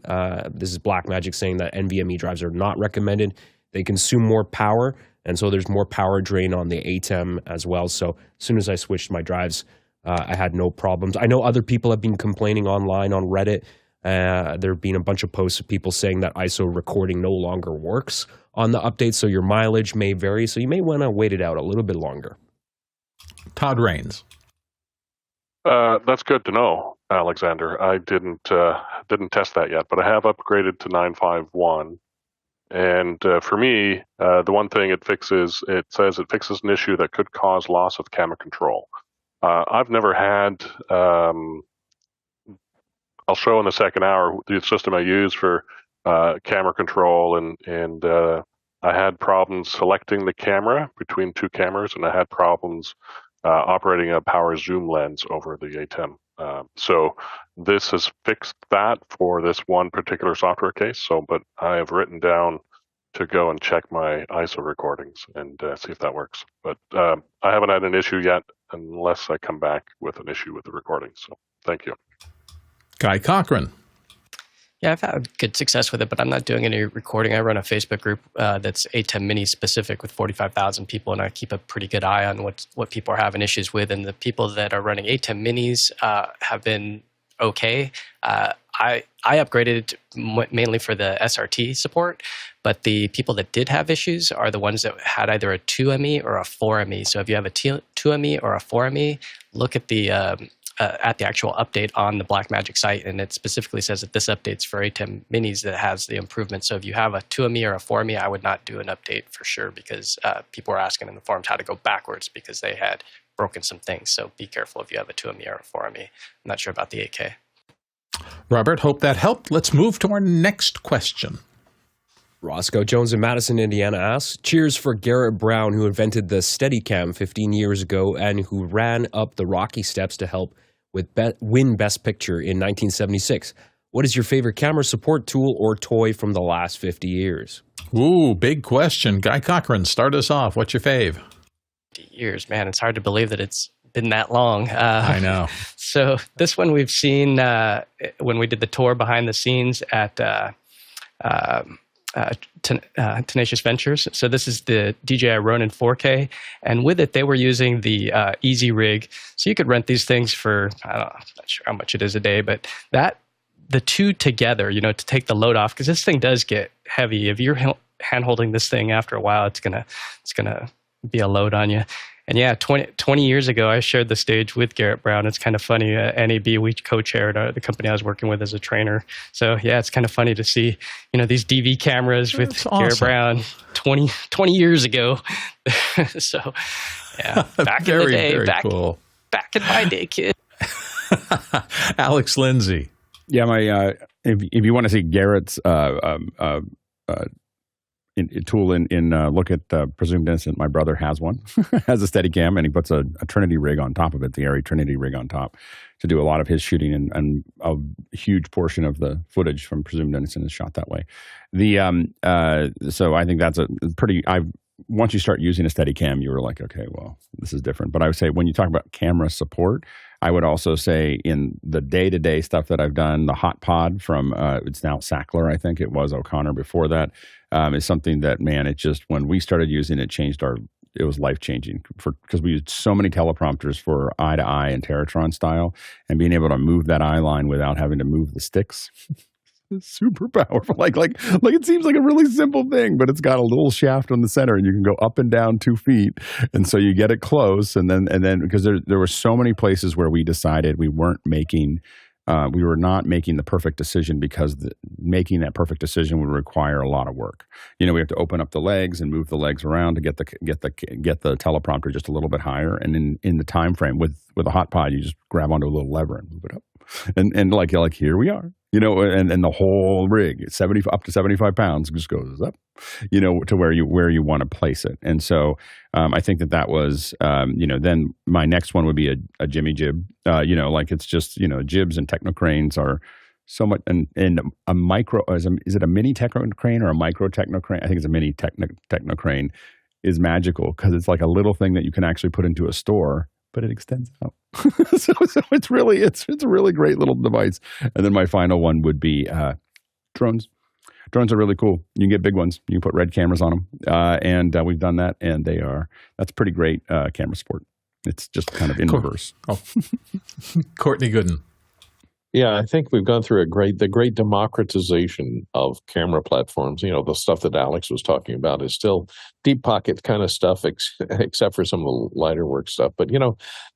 This is Blackmagic saying that NVMe drives are not recommended. They consume more power, and so there's more power drain on the ATEM as well. So as soon as I switched my drives, I had no problems. I know other people have been complaining online on Reddit. There have been a bunch of posts of people saying that ISO recording no longer works on the update, so your mileage may vary. So you may want to wait it out a little bit longer. Todd Rains. That's good to know, Alexander. I didn't test that yet, but I have upgraded to 9.5.1. And for me, the one thing it says it fixes an issue that could cause loss of camera control. I've never had. I'll show in the second hour the system I use for camera control, and I had problems selecting the camera between two cameras, and I had problems operating a power zoom lens over the ATEM. So this has fixed that for this one particular software case. But I have written down to go and check my ISO recordings and see if that works. But I haven't had an issue yet unless I come back with an issue with the recordings. So thank you. Guy Cochran. Yeah, I've had good success with it, but I'm not doing any recording. I run a Facebook group that's ATEM Mini specific with 45,000 people, and I keep a pretty good eye on what people are having issues with. And the people that are running ATEM Minis have been okay. I upgraded mainly for the SRT support, but the people that did have issues are the ones that had either a 2ME or a 4ME. So if you have a 2ME or a 4ME, look at the actual update on the Blackmagic site, and it specifically says that this update's for ATEM Minis that has the improvement. So if you have a 2ME or a 4ME, I would not do an update for sure, because people were asking in the forums how to go backwards because they had broken some things. So be careful if you have a 2ME or a 4ME. I'm not sure about the 8K. Robert, hope that helped. Let's move to our next question. Roscoe Jones in Madison, Indiana asks, cheers for Garrett Brown, who invented the Steadicam 15 years ago and who ran up the Rocky Steps to help win Best Picture in 1976. What is your favorite camera support tool or toy from the last 50 years? Ooh, big question. Guy Cochran, start us off. What's your fave? 50 years, man. It's hard to believe that it's been that long. I know. So this one we've seen when we did the tour behind the scenes at Tenacious Ventures. So this is the DJI Ronin 4K, and with it they were using the Easy Rig. So you could rent these things for, I don't know, I'm not sure how much it is a day, but the two together, to take the load off, because this thing does get heavy. If you're hand holding this thing after a while, it's gonna be a load on you. And yeah, 20 years ago, I shared the stage with Garrett Brown. It's kind of funny. NAB, we co-chaired the company I was working with as a trainer. So yeah, it's kind of funny to see, these DV cameras with Garrett Brown 20 years ago. So yeah, back in the day, very cool. Back in my day, kid. Alex Lindsay. Yeah, if you want to see Garrett's tool in look at Presumed Innocent. My brother has one, has a Steadicam, and he puts a Trinity rig on top of it, the Arri Trinity rig on top, to do a lot of his shooting, and a huge portion of the footage from Presumed Innocent is shot that way. So I think that's a pretty. Once you start using a Steadicam, you were like, okay, well, this is different. But I would say when you talk about camera support, I would also say in the day-to-day stuff that I've done, the Hot Pod from, it's now Sackler, I think it was O'Connor before that, is something that, man, it just, when we started using it, it was life-changing because we used so many teleprompters for eye-to-eye and Teratron style, and being able to move that eye line without having to move the sticks. Super powerful. Like it seems like a really simple thing, but it's got a little shaft on the center, and you can go up and down 2 feet, and so you get it close. And then because there were so many places where we decided we were not making the perfect decision, because making that perfect decision would require a lot of work. We have to open up the legs and move the legs around to get the teleprompter just a little bit higher. And in the time frame with a Hot Pod, you just grab onto a little lever and move it up, and like here we are. And the whole rig, up to 75 pounds, just goes up, to where you want to place it. And so I think that was, then my next one would be a Jimmy Jib. It's just, jibs and technocranes are so much, and a micro, is it a mini technocrane or a micro technocrane? I think it's a mini technocrane is magical, because it's like a little thing that you can actually put into a store, but it extends out. so it's a really great little device. And then my final one would be drones. Drones are really cool. You can get big ones. You can put red cameras on them, and we've done that, and that's pretty great camera support. It's just kind of in reverse. Oh. Courtney Gooden. Yeah, I think we've gone through the great democratization of camera platforms. The stuff that Alex was talking about is still deep pocket kind of stuff, except for some of the lighter work stuff. But, a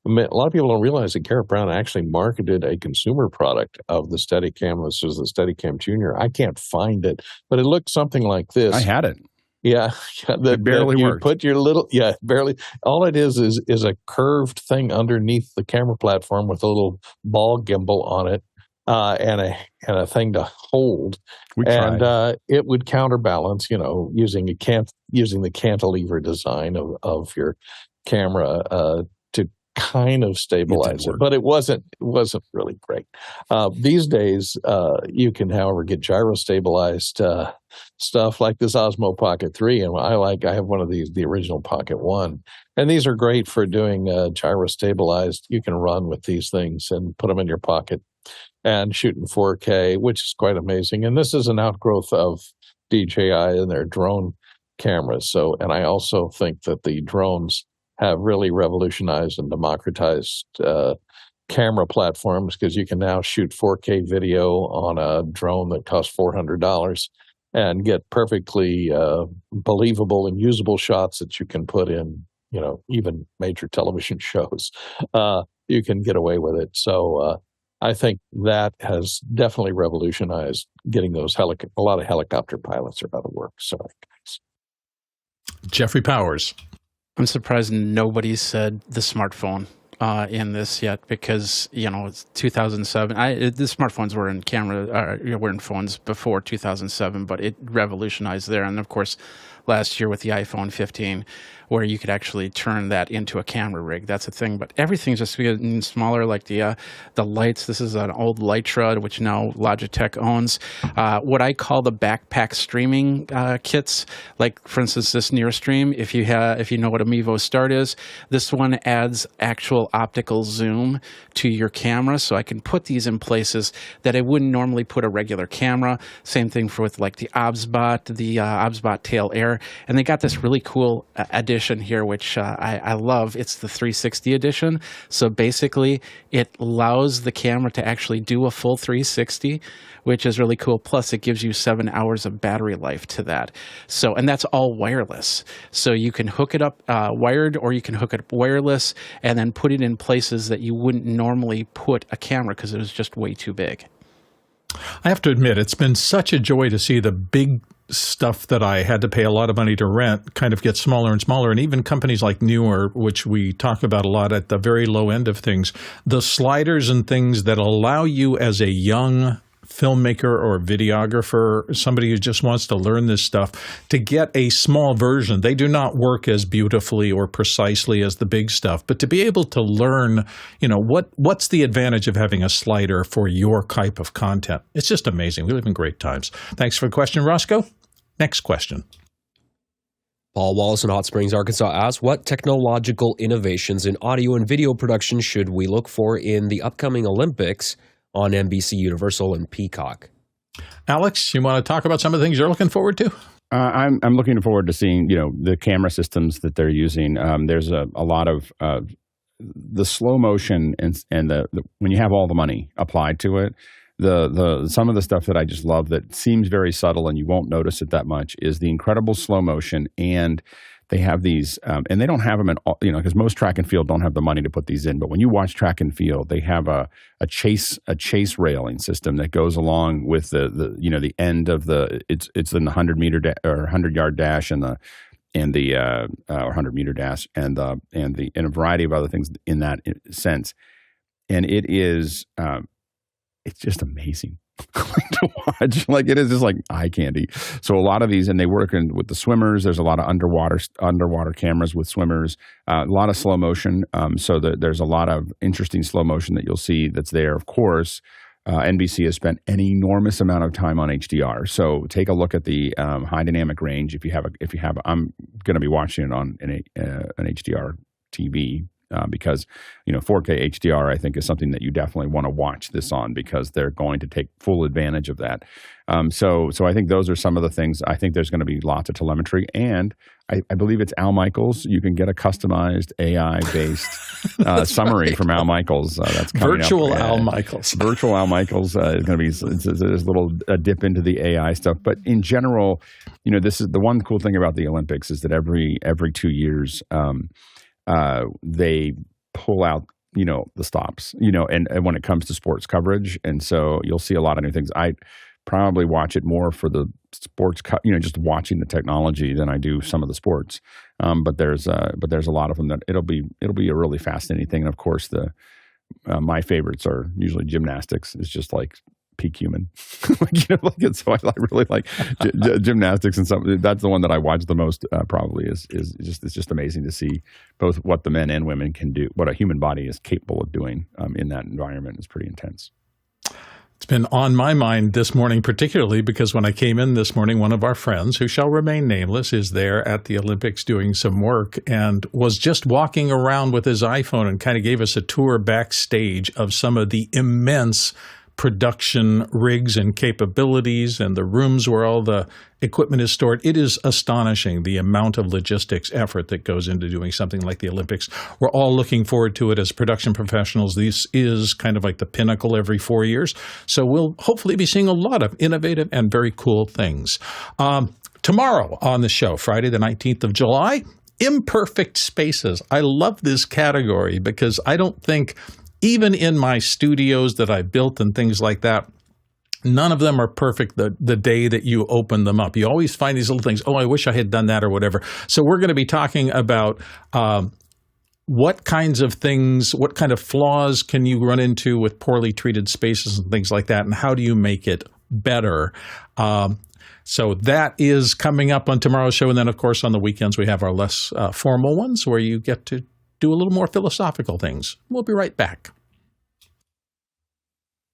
lot of people don't realize that Garrett Brown actually marketed a consumer product of the Steadicam. This is the Steadicam Junior. I can't find it, but it looked something like this. I had it. Yeah, it barely worked. Put your barely. All it is a curved thing underneath the camera platform with a little ball gimbal on it, and a thing to hold. It would counterbalance, using the cantilever design of your camera to kind of stabilize it, but it wasn't really great. These days, you can, however, get gyro stabilized stuff like this Osmo Pocket 3, and I have one of these, the original Pocket 1, and these are great for doing gyro stabilized. You can run with these things and put them in your pocket and shooting 4K, which is quite amazing. And this is an outgrowth of DJI and their drone cameras. So, and I also think that the drones have really revolutionized and democratized camera platforms, because you can now shoot 4K video on a drone that costs $400 and get perfectly believable and usable shots that you can put in, even major television shows. You can get away with it. So I think that has definitely revolutionized getting those a lot of helicopter pilots are out of work. So, Jeffrey Powers. I'm surprised nobody said the smartphone in this yet, because it's 2007. The smartphones were were in phones before 2007, but it revolutionized there. And of course, last year with the iPhone 15, where you could actually turn that into a camera rig. That's a thing. But everything's just getting smaller, like the lights. This is an old Litra, which now Logitech owns. What I call the backpack streaming kits, like for instance, this Nearstream. If you know what a Mevo Start is, this one adds actual optical zoom to your camera, so I can put these in places that I wouldn't normally put a regular camera. Same thing with like the OBSBot, the OBSBot Tail Air, and they got this really cool edition here, which I love. It's the 360 edition. So basically, it allows the camera to actually do a full 360, which is really cool. Plus, it gives you 7 hours of battery life to that. So, and that's all wireless. So you can hook it up wired, or you can hook it up wireless, and then put it in places that you wouldn't normally put a camera because it was just way too big. I have to admit, it's been such a joy to see the big stuff that I had to pay a lot of money to rent kind of get smaller and smaller. And even companies like Neewer, which we talk about a lot at the very low end of things, the sliders and things that allow you as a young filmmaker or videographer, somebody who just wants to learn this stuff, to get a small version. They do not work as beautifully or precisely as the big stuff, but to be able to learn, what's the advantage of having a slider for your type of content? It's just amazing. We live in great times. Thanks for the question, Roscoe. Next question. Paul Wallace in Hot Springs, Arkansas asks, what technological innovations in audio and video production should we look for in the upcoming Olympics on NBC Universal and Peacock? Alex, you want to talk about some of the things you're looking forward to? I'm looking forward to seeing, the camera systems that they're using. There's a lot of the slow motion and the when you have all the money applied to it. The some of the stuff that I just love that seems very subtle and you won't notice it that much is the incredible slow motion. And they have these, and they don't have them in all, because most track and field don't have the money to put these in. But when you watch track and field, they have a chase railing system that goes along with the end of it's in the 100-meter or 100-yard dash and the 100-meter dash and a variety of other things in that sense. And it is it's just amazing to watch. Like, it is just like eye candy. So a lot of these, and they work with the swimmers. There's a lot of underwater cameras with swimmers, a lot of slow motion. So there's a lot of interesting slow motion that you'll see that's there. Of course, NBC has spent an enormous amount of time on HDR. So take a look at the high dynamic range. If you have, I'm going to be watching it on an HDR TV. Because 4K HDR, I think, is something that you definitely want to watch this on, because they're going to take full advantage of that. So I think those are some of the things. I think there's going to be lots of telemetry, and I believe it's Al Michaels. You can get a customized AI-based summary right. From Al Michaels. That's coming Virtual up. Al Michaels. Virtual Al Michaels is going to be. There's a little dip into the AI stuff, but in general, this is the one cool thing about the Olympics is that every 2 years. They pull out, the stops, and when it comes to sports coverage. And so you'll see a lot of new things. I probably watch it more for the sports, just watching the technology than I do some of the sports. But there's a lot of them that it'll be a really fascinating thing. And of course, my favorites are usually gymnastics. It's just like peak human. So I really like gymnastics, and something that's the one that I watch the most. Probably is it's just amazing to see both what the men and women can do, what a human body is capable of doing in that environment. Is pretty intense. It's been on my mind this morning, particularly because when I came in this morning, one of our friends, who shall remain nameless, is there at the Olympics doing some work and was just walking around with his iPhone and kind of gave us a tour backstage of some of the immense production rigs and capabilities and the rooms where all the equipment is stored. It is astonishing the amount of logistics effort that goes into doing something like the Olympics. We're all looking forward to it as production professionals. This is kind of like the pinnacle every 4 years. So we'll hopefully be seeing a lot of innovative and very cool things. Tomorrow on the show, Friday the 19th of July, imperfect spaces. I love this category because I don't think, even in my studios that I built and things like that, none of them are perfect the day that you open them up. You always find these little things, oh, I wish I had done that or whatever. So we're going to be talking about what kinds of things, what kind of flaws can you run into with poorly treated spaces and things like that, and how do you make it better? So that is coming up on tomorrow's show. And then, of course, on the weekends, we have our less formal ones where you get to do a little more philosophical things. We'll be right back.